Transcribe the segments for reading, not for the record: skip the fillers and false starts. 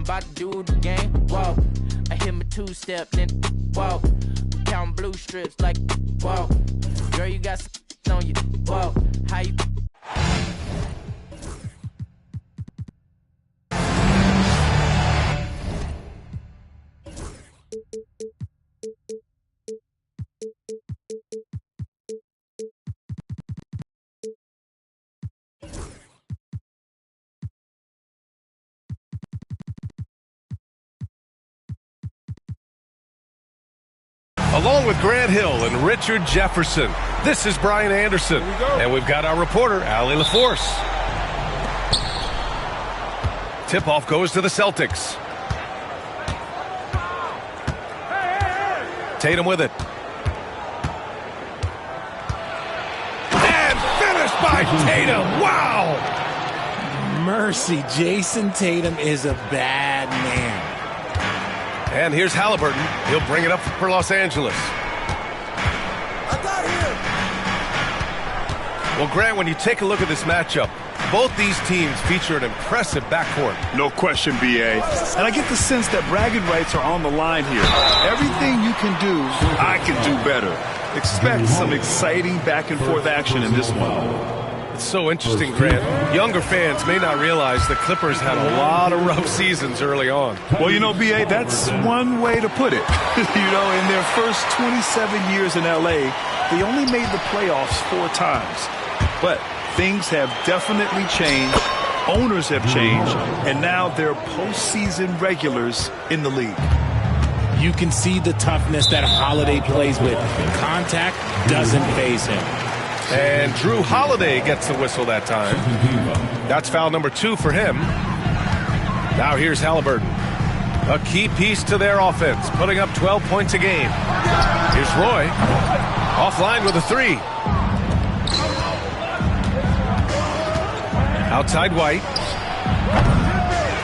about to do the game. Whoa, I hit my two-step, then whoa, count blue strips like whoa. Girl, you got some on you. Whoa, how you? Along with Grant Hill and Richard Jefferson, this is Brian Anderson. And we've got our reporter, Allie LaForce. Tip-off goes to the Celtics. Tatum with it. And finished by Tatum. Wow! Mercy, Jason Tatum is a bad man. And here's Halliburton. He'll bring it up for Los Angeles. I got him. Well, Grant, when you take a look at this matchup, both these teams feature an impressive backcourt. No question, B.A. And I get the sense that bragging rights are on the line here. Everything you can do, I can do better. Expect some exciting back-and-forth action in this one. It's so interesting, Grant. Younger fans may not realize the Clippers had a lot of rough seasons early on. Well, you know, B.A., that's one way to put it. You know, in their first 27 years in L.A., they only made the playoffs 4 times. But things have definitely changed. Owners have changed. And now they're postseason regulars in the league. You can see the toughness that Holiday plays with. Contact doesn't faze him. And Drew Holiday gets the whistle that time. That's foul number 2 for him. Now here's Halliburton. A key piece to their offense, putting up 12 points a game. Here's Roy. Offline with a 3. Outside White.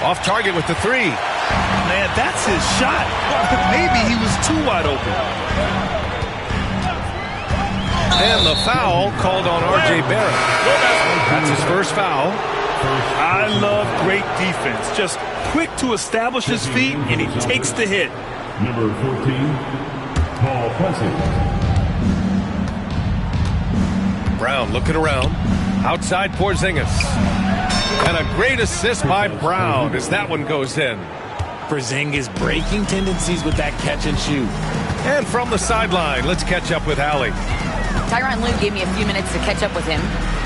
Off target with the 3. Man, that's his shot. Maybe he was too wide open. And the foul called on R.J. Barrett. That's his first foul. I love great defense. Just quick to establish his feet, and he takes the hit. Number 14, Paul Pressing. Brown looking around. Outside Porzingis. And a great assist by Brown as that one goes in. Porzingis breaking tendencies with that catch and shoot. And from the sideline, let's catch up with Allie. Tyronn Lue gave me a few minutes to catch up with him.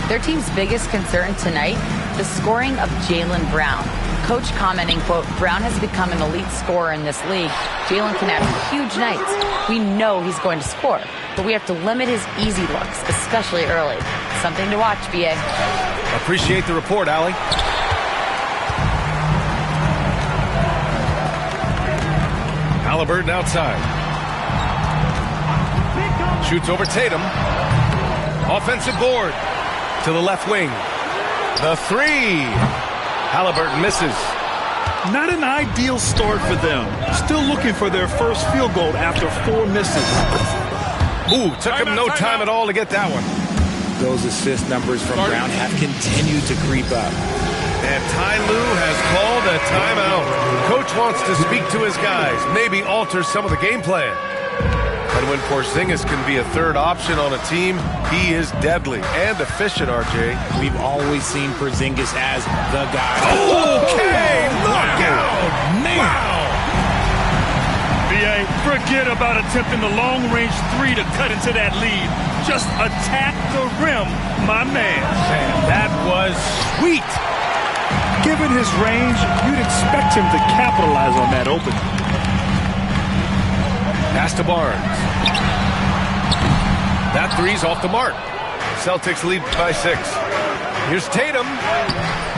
Their team's biggest concern tonight, the scoring of Jaylen Brown. Coach commenting, quote, Brown has become an elite scorer in this league. Jaylen can have huge nights. We know he's going to score, but we have to limit his easy looks, especially early. Something to watch, B.A. Appreciate the report, Allie. Halliburton outside. Shoots over Tatum. Offensive board to the left wing. The 3. Halliburton misses. Not an ideal start for them. Still looking for their first field goal after 4 misses. Ooh, took him no time at all to get that one. Those assist numbers from Brown have continued to creep up. And Ty Lue has called a timeout. Coach wants to speak to his guys, maybe alter some of the game plan. And when Porzingis can be a third option on a team, he is deadly and efficient, RJ. We've always seen Porzingis as the guy. Okay, look out! Man! Wow! B.A., forget about attempting the long-range 3 to cut into that lead. Just attack the rim, my man. Man, that was sweet. Given his range, you'd expect him to capitalize on that opening. Pass to Barnes. That 3's off the mark. Celtics lead by 6. Here's Tatum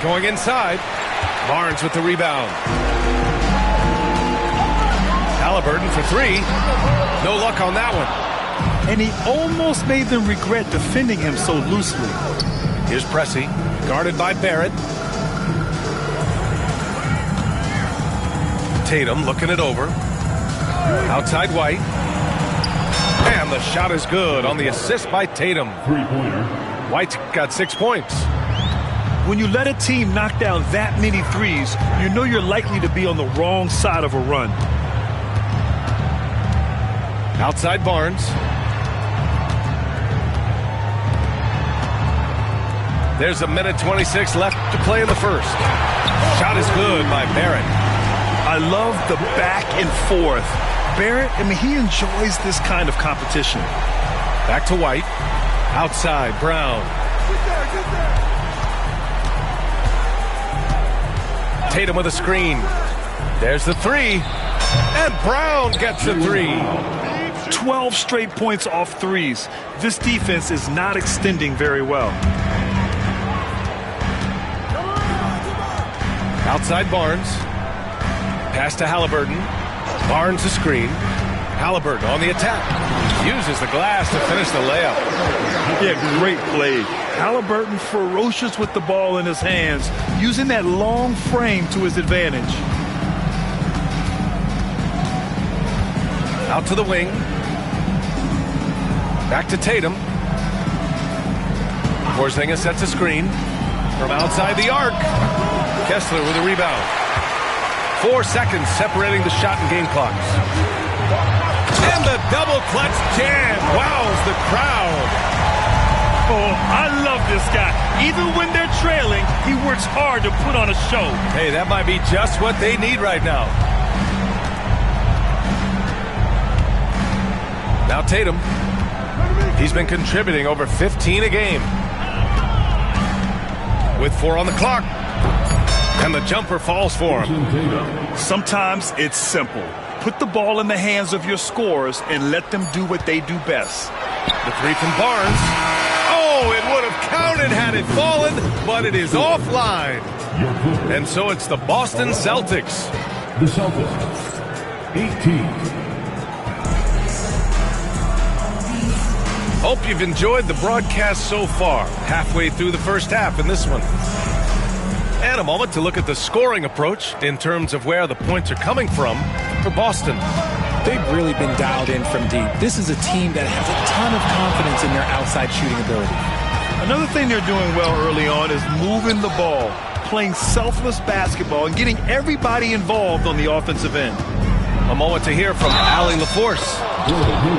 going inside. Barnes with the rebound. Halliburton for 3. No luck on that one. And he almost made them regret defending him so loosely. Here's Pressey, guarded by Barrett. Tatum looking it over. Outside White. And the shot is good on the assist by Tatum. Three-pointer. White's got 6 points. When you let a team knock down that many threes, you know you're likely to be on the wrong side of a run. Outside Barnes. There's a minute 26 left to play in the first. Shot is good by Barrett. I love the back and forth. Barrett, I mean, he enjoys this kind of competition. Back to White. Outside, Brown. Tatum with a screen. There's the three. And Brown gets the three. 12 straight points off threes. This defense is not extending very well. Outside Barnes. Pass to Halliburton. Barnes a screen. Halliburton on the attack. Uses the glass to finish the layup. Yeah, great play. Halliburton ferocious with the ball in his hands, using that long frame to his advantage. Out to the wing. Back to Tatum. Porzingis sets a screen from outside the arc. Kessler with a rebound. 4 seconds separating the shot and game clocks. And the double clutch jam wows the crowd. Oh, I love this guy. Even when they're trailing, he works hard to put on a show. Hey, that might be just what they need right now. Now Tatum. He's been contributing over 15 a game. With 4 on the clock. And the jumper falls for him. Sometimes it's simple. Put the ball in the hands of your scorers and let them do what they do best. The three from Barnes. Oh, it would have counted had it fallen, but it is offline. And so it's the Boston Celtics. The Celtics, 18. Hope you've enjoyed the broadcast so far. Halfway through the first half in this one. And a moment to look at the scoring approach in terms of where the points are coming from for Boston. They've really been dialed in from deep. This is a team that has a ton of confidence in their outside shooting ability. Another thing they're doing well early on is moving the ball, playing selfless basketball, and getting everybody involved on the offensive end. A moment to hear from Allie LaForce.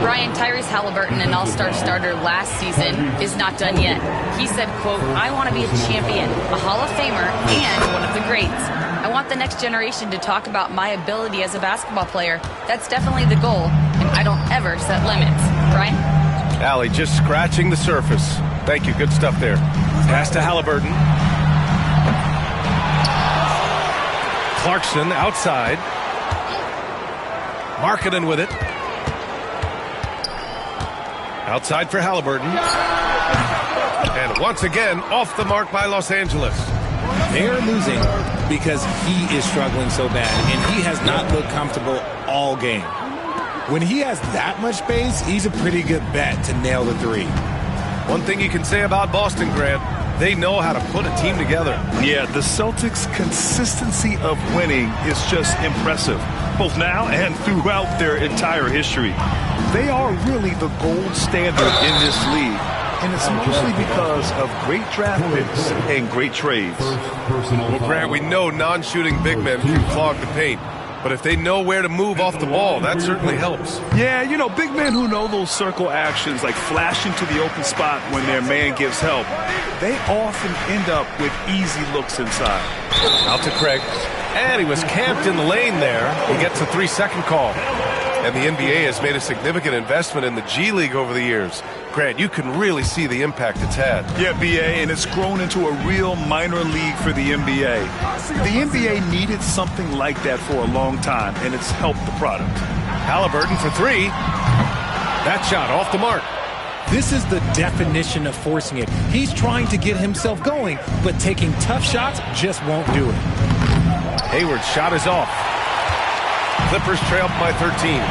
Brian, Tyrese Halliburton, an all-star starter last season, is not done yet. He said, quote, "I want to be a champion, a Hall of Famer, and one of the greats. I want the next generation to talk about my ability as a basketball player. That's definitely the goal, and I don't ever set limits." Brian? Allie just scratching the surface. Thank you. Good stuff there. Pass to Halliburton. Clarkson outside. Markkanen with it. Outside for Halliburton. And once again, off the mark by Los Angeles. They're losing because he is struggling so bad, and he has not looked comfortable all game. When he has that much space, he's a pretty good bet to nail the three. One thing you can say about Boston, Grant, they know how to put a team together. Yeah, the Celtics' consistency of winning is just impressive, both now and throughout their entire history. They are really the gold standard in this league, and it's mostly because of great draft picks and great trades. Well, Grant, we know non-shooting big men can clog the paint, but if they know where to move off the ball, that certainly helps. Yeah, you know, big men who know those circle actions, like flashing to the open spot when their man gives help, they often end up with easy looks inside. Out to Craig, and he was camped in the lane there. He gets a 3-second call. And the NBA has made a significant investment in the G League over the years. Grant, you can really see the impact it's had. Yeah, BA, and it's grown into a real minor league for the NBA. The NBA needed something like that for a long time, and it's helped the product. Halliburton for three. That shot off the mark. This is the definition of forcing it. He's trying to get himself going, but taking tough shots just won't do it. Hayward's shot is off. Clippers trail by 13.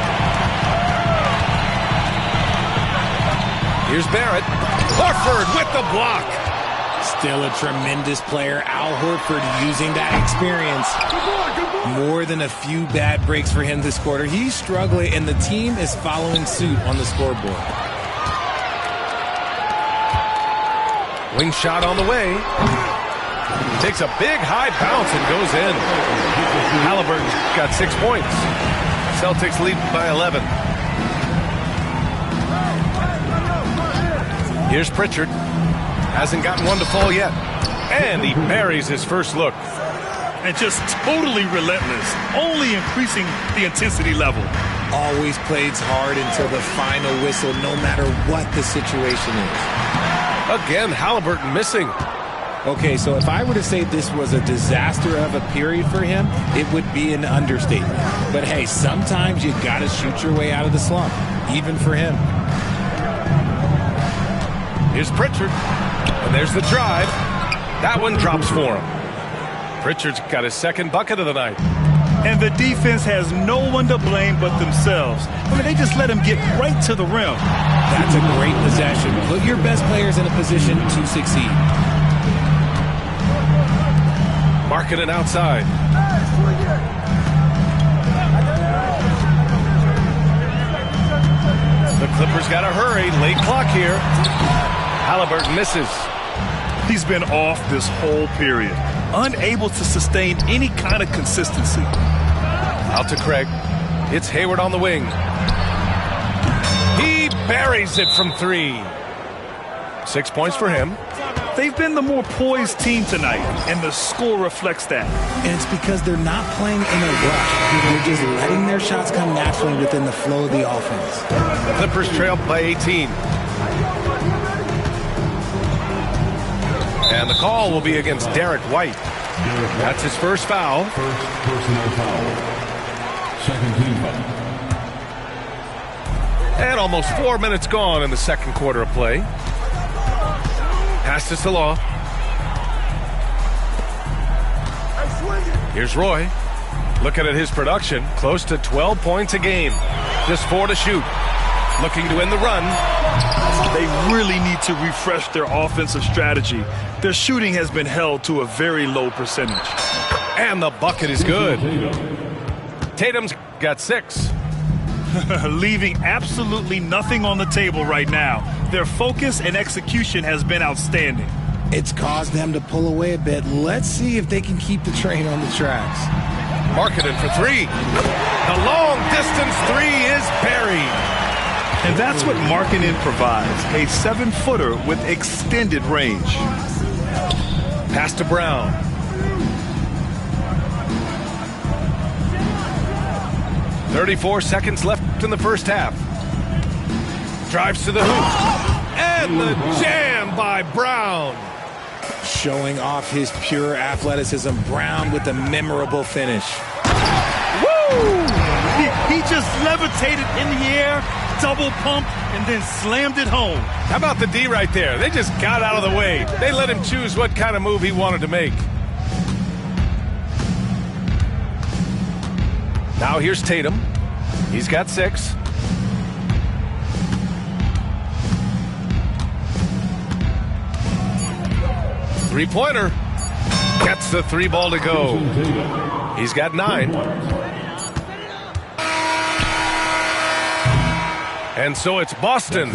Here's Barrett. Horford with the block. Still a tremendous player. Al Horford using that experience. More than a few bad breaks for him this quarter. He's struggling, and the team is following suit on the scoreboard. Wing shot on the way. Takes a big high bounce and goes in. Halliburton's got 6 points. Celtics lead by 11. Here's Pritchard. Hasn't gotten one to fall yet. And he buries his first look. And just totally relentless, only increasing the intensity level. Always plays hard until the final whistle, no matter what the situation is. Again, Halliburton missing. Okay, so if I were to say this was a disaster of a period for him, it would be an understatement. But hey, sometimes you got to shoot your way out of the slump, even for him. Here's Pritchard, and there's the drive. That one drops for him. Pritchard's got his second bucket of the night. And the defense has no one to blame but themselves. I mean, they just let him get right to the rim. That's a great possession. Put your best players in a position to succeed. Markkanen outside. The Clippers got to hurry. Late clock here. Halliburton misses. He's been off this whole period, unable to sustain any kind of consistency. Out to Craig. It's Hayward on the wing. He buries it from 3. 6 points for him. They've been the more poised team tonight, and the score reflects that. And it's because they're not playing in a rush. They're just letting their shots come naturally within the flow of the offense. The Clippers trail by 18. And the call will be against Derek White. That's his first foul. First personal foul. Second team foul. And almost 4 minutes gone in the second quarter of play. Pass to Salah. Here's Roy. Looking at his production, close to 12 points a game. Just 4 to shoot. Looking to end the run. They really need to refresh their offensive strategy. Their shooting has been held to a very low percentage. And the bucket is good. Tatum's got 6. Leaving absolutely nothing on the table right now. Their focus and execution has been outstanding. It's caused them to pull away a bit. Let's see if they can keep the train on the tracks. Markkanen for 3. The long distance 3 is buried. And that's what Markkanen provides, a 7-footer with extended range. Pass to Brown. .34 seconds left in the first half. Drives to the hoop. And the jam by Brown. Showing off his pure athleticism. Brown with a memorable finish. Woo! He just levitated in the air, double pump, and then slammed it home. How about the D right there? They just got out of the way. They let him choose what kind of move he wanted to make. Now here's Tatum. He's got 6. Three-pointer. Gets the 3 ball to go. He's got 9. And so it's Boston.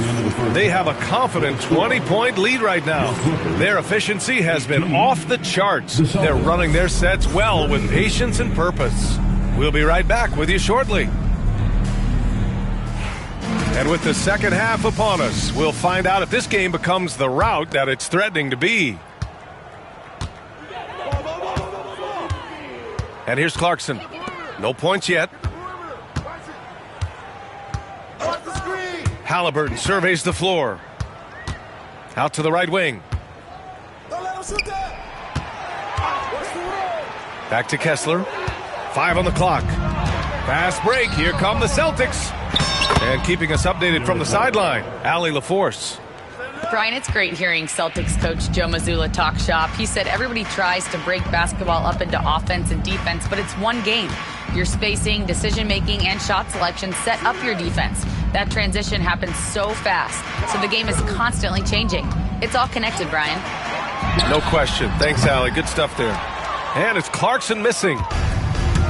They have a confident 20-point lead right now. Their efficiency has been off the charts. They're running their sets well with patience and purpose. We'll be right back with you shortly. And with the second half upon us, we'll find out if this game becomes the rout that it's threatening to be. And here's Clarkson. No points yet. Halliburton surveys the floor. Out to the right wing. Back to Kessler. 5 on the clock. Fast break. Here come the Celtics. And keeping us updated from the sideline, Allie LaForce. Brian, it's great hearing Celtics coach Joe Mazzulla talk shop. He said everybody tries to break basketball up into offense and defense, but it's one game. Your spacing, decision-making, and shot selection set up your defense. That transition happens so fast, so the game is constantly changing. It's all connected, Brian. No question. Thanks, Allie. Good stuff there. And it's Clarkson missing.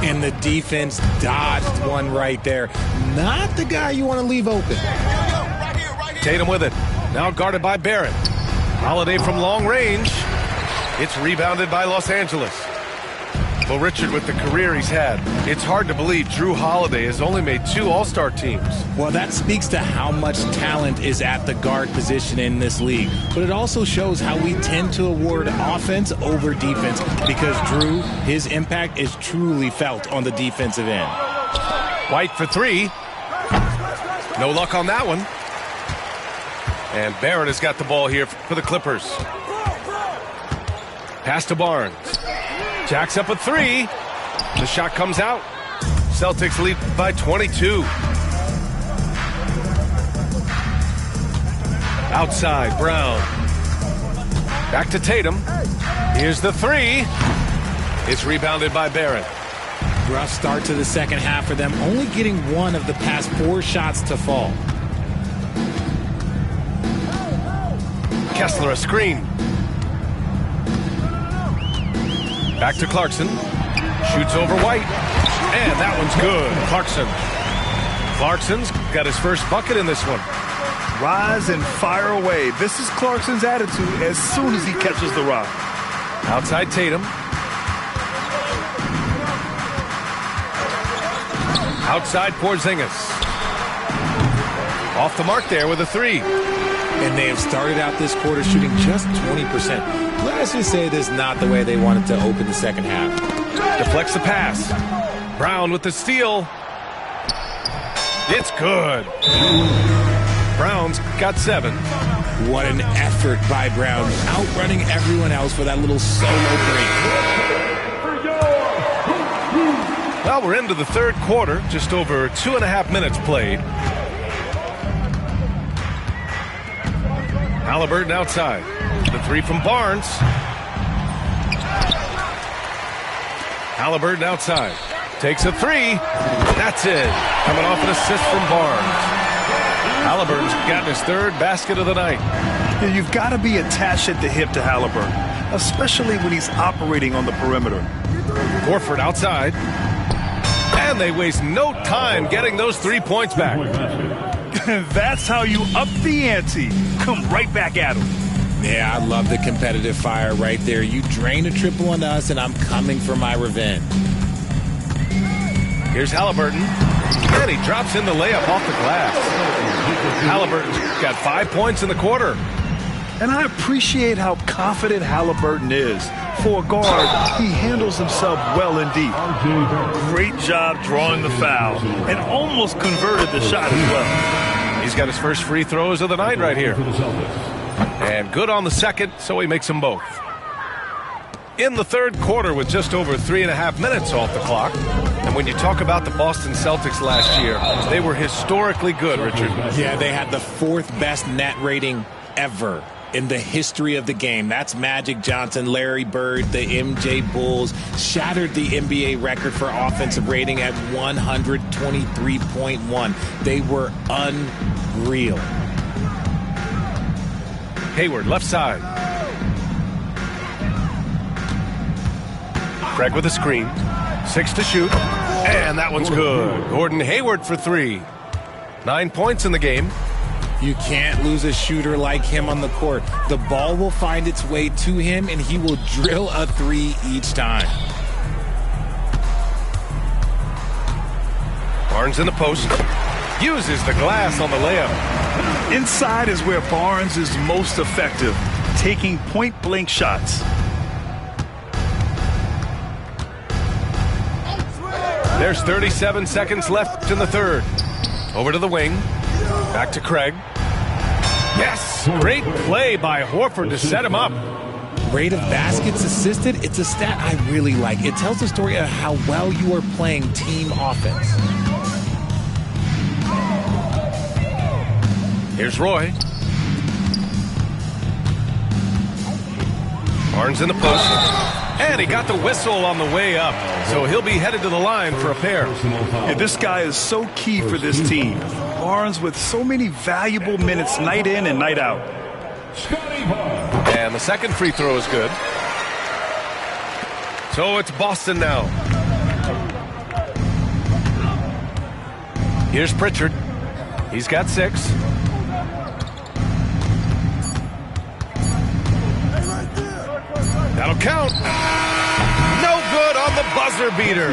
And the defense dodged one right there. Not the guy you want to leave open. Tatum with it. Now guarded by Barrett. Holiday from long range. It's rebounded by Los Angeles. Well, Richard, with the career he's had, it's hard to believe Drew Holiday has only made 2 All-Star teams. Well, that speaks to how much talent is at the guard position in this league. But it also shows how we tend to award offense over defense because Drew, his impact is truly felt on the defensive end. White for 3. No luck on that one. And Barrett has got the ball here for the Clippers. Pass to Barnes. Jacks up a 3. The shot comes out. Celtics lead by 22. Outside, Brown. Back to Tatum. Here's the 3. It's rebounded by Barrett. Rough start to the second half for them, only getting 1 of the past 4 shots to fall. Kessler a screen. Back to Clarkson. Shoots over White. And that one's good. Clarkson's got his first bucket in this one. Rise and fire away. This is Clarkson's attitude as soon as he catches the rock. Outside Tatum. Outside Porzingis. Off the mark there with a 3. And they have started out this quarter shooting just 20%. Let's just say this is not the way they wanted to open the second half. Deflects the pass. Brown with the steal. It's good. Brown's got 7. What an effort by Brown, outrunning everyone else for that little solo break. Well, we're into the third quarter, just over 2.5 minutes played. Halliburton outside. The 3 from Barnes. Halliburton outside. Takes a 3. That's it. Coming off an assist from Barnes. Halliburton's gotten his 3rd basket of the night. Yeah, you've got to be attached at the hip to Halliburton, especially when he's operating on the perimeter. Horford outside. And they waste no time getting those 3 points back. That's how you up the ante. Come right back at him. Yeah, I love the competitive fire right there. You drain a triple on us, and I'm coming for my revenge. Here's Halliburton. And he drops in the layup off the glass. Halliburton's got 5 points in the quarter. And I appreciate how confident Halliburton is. For a guard, he handles himself well indeed. Great job drawing the foul and almost converted the shot as well. He's got his first free throws of the night right here. And good on the second, so he makes them both. In the third quarter with just over 3.5 minutes off the clock. And when you talk about the Boston Celtics last year, they were historically good, Richard. Yeah, they had the 4th best net rating ever in the history of the game. That's Magic Johnson, Larry Bird, the MJ Bulls, shattered the NBA record for offensive rating at 123.1. They were unreal. Hayward, left side. Craig with a screen. 6 to shoot. And that one's good. Gordon Hayward for 3. 9 points in the game. You can't lose a shooter like him on the court. The ball will find its way to him, and he will drill a 3 each time. Barnes in the post. Uses the glass on the layup. Inside is where Barnes is most effective, taking point-blank shots. There's 37 seconds left in the third. Over to the wing. Back to Craig. Yes! Great play by Horford to set him up. Rate of baskets assisted, it's a stat I really like. It tells the story of how well you are playing team offense. Here's Roy. Barnes in the post. And he got the whistle on the way up. So he'll be headed to the line for a pair. Yeah, this guy is so key for this team. Barnes with so many valuable minutes night in and night out. And the second free throw is good. So it's Boston now. Here's Pritchard. He's got 6. That'll count. No good on the buzzer beater.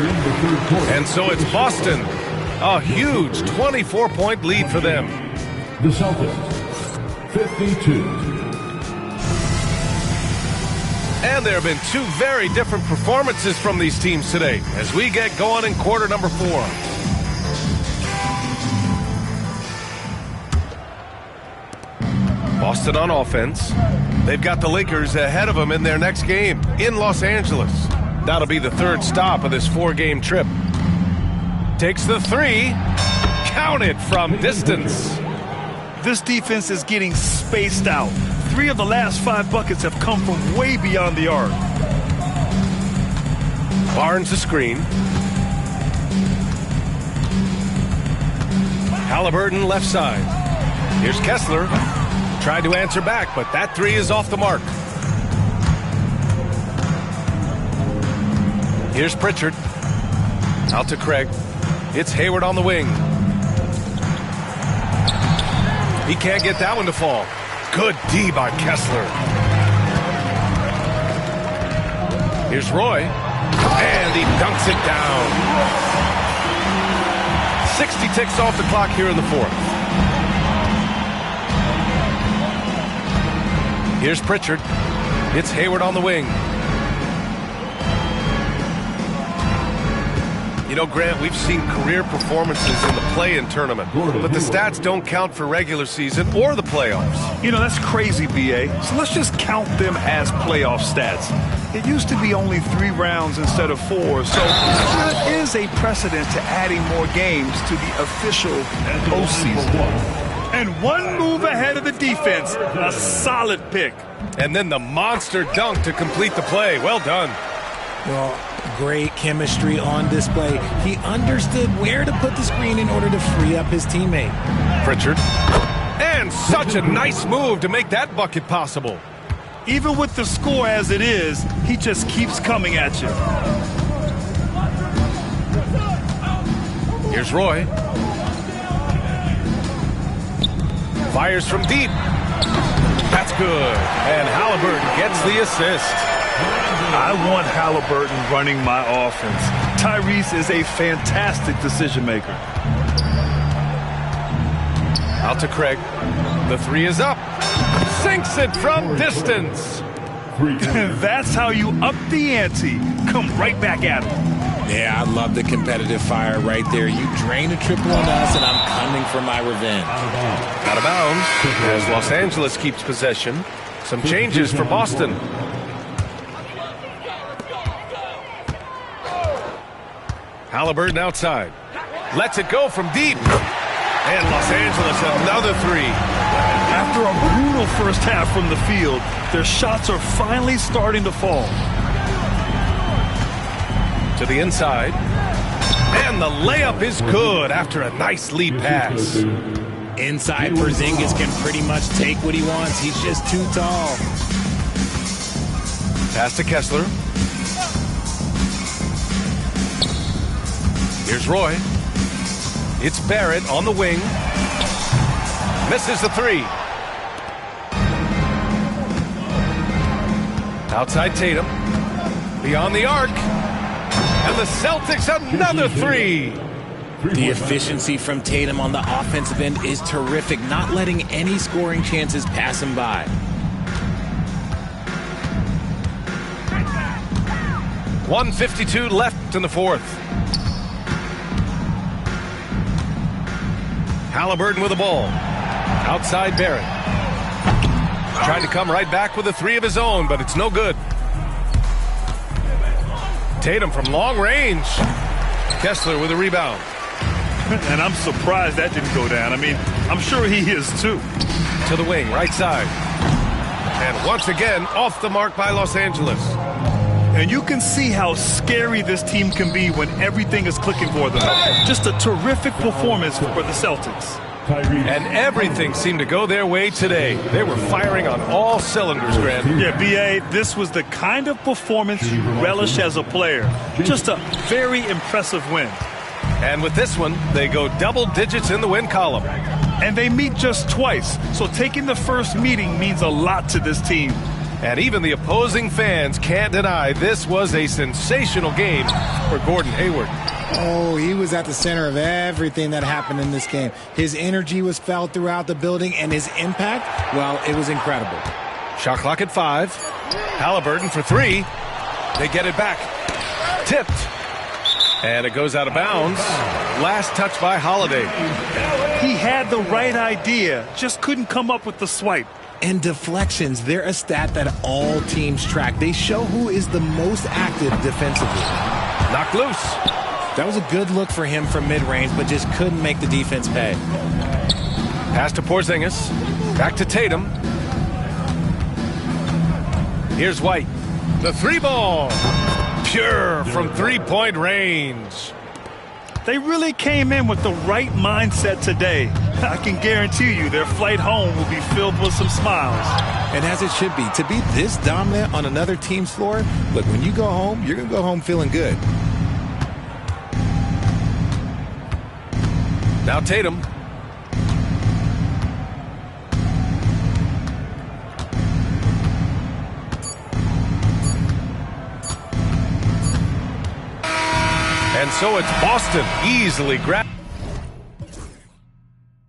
And so it's Boston. A huge 24-point lead for them. The Celtics, 52. And there have been two very different performances from these teams today as we get going in quarter number 4. Boston on offense. They've got the Lakers ahead of them in their next game in Los Angeles. That'll be the third stop of this 4-game trip. Takes the 3. Counted from distance. This defense is getting spaced out. 3 of the last 5 buckets have come from way beyond the arc. Barnes the screen. Halliburton left side. Here's Kessler. Tried to answer back, but that 3 is off the mark. Here's Pritchard. Out to Craig. It's Hayward on the wing. He can't get that one to fall. Good D by Kessler. Here's Roy. And he dunks it down. 60 ticks off the clock here in the 4th. Here's Pritchard. It's Hayward on the wing. You know, Grant, we've seen career performances in the play-in tournament, but the stats don't count for regular season or the playoffs. You know, that's crazy, B.A. So let's just count them as playoff stats. It used to be only 3 rounds instead of 4, so there is a precedent to adding more games to the official postseason. And one move ahead of the defense, a solid pick. And then the monster dunk to complete the play. Well done. Well, great chemistry on display. He understood where to put the screen in order to free up his teammate. Pritchard. And such a nice move to make that bucket possible. Even with the score as it is, he just keeps coming at you. Here's Roy. Fires from deep. That's good. And Halliburton gets the assist. I want Halliburton running my offense. Tyrese is a fantastic decision maker. Out to Craig. The 3 is up. Sinks it from distance. That's how you up the ante. Come right back at him. Yeah, I love the competitive fire right there. You drain a triple on us, and I'm coming for my revenge. Out of bounds as Los Angeles keeps possession. Some changes for Boston. Halliburton outside. Lets it go from deep. And Los Angeles another 3. After a brutal first half from the field, their shots are finally starting to fall. To the inside. And the layup is good after a nice lead pass. Inside, Porzingis can pretty much take what he wants. He's just too tall. Pass to Kessler. Here's Roy. It's Barrett on the wing. Misses the 3. Outside Tatum. Beyond the arc. And the Celtics another 3. The efficiency from Tatum on the offensive end is terrific, not letting any scoring chances pass him by. .152 left in the 4th. Halliburton with the ball. Outside Barrett. Tried to come right back with a 3 of his own, but it's no good. Tatum from long range. Kessler with a rebound. And I'm surprised that didn't go down. I mean, I'm sure he is too. To the wing, right side. And once again, off the mark by Los Angeles. And you can see how scary this team can be when everything is clicking for them. Just a terrific performance for the Celtics. And everything seemed to go their way today. They were firing on all cylinders, Grant. Yeah, B.A., this was the kind of performance you relish as a player. Just a very impressive win. And with this one, they go double digits in the win column. And they meet just twice, so taking the first meeting means a lot to this team. And even the opposing fans can't deny this was a sensational game for Gordon Hayward. Oh, he was at the center of everything that happened in this game. His energy was felt throughout the building, and his impact, well, it was incredible. Shot clock at 5. Halliburton for 3. They get it back. Tipped. And it goes out of bounds. Last touch by Holiday. He had the right idea, just couldn't come up with the swipe. And deflections, they're a stat that all teams track. They show who is the most active defensively. Knocked loose. That was a good look for him from mid-range, but just couldn't make the defense pay. Pass to Porzingis. Back to Tatum. Here's White. The 3-ball. Pure from 3-point range. They really came in with the right mindset today. I can guarantee you their flight home will be filled with some smiles. And as it should be. To be this dominant on another team's floor, look, when you go home, you're going to go home feeling good. Now Tatum. And so it's Boston easily grabbed.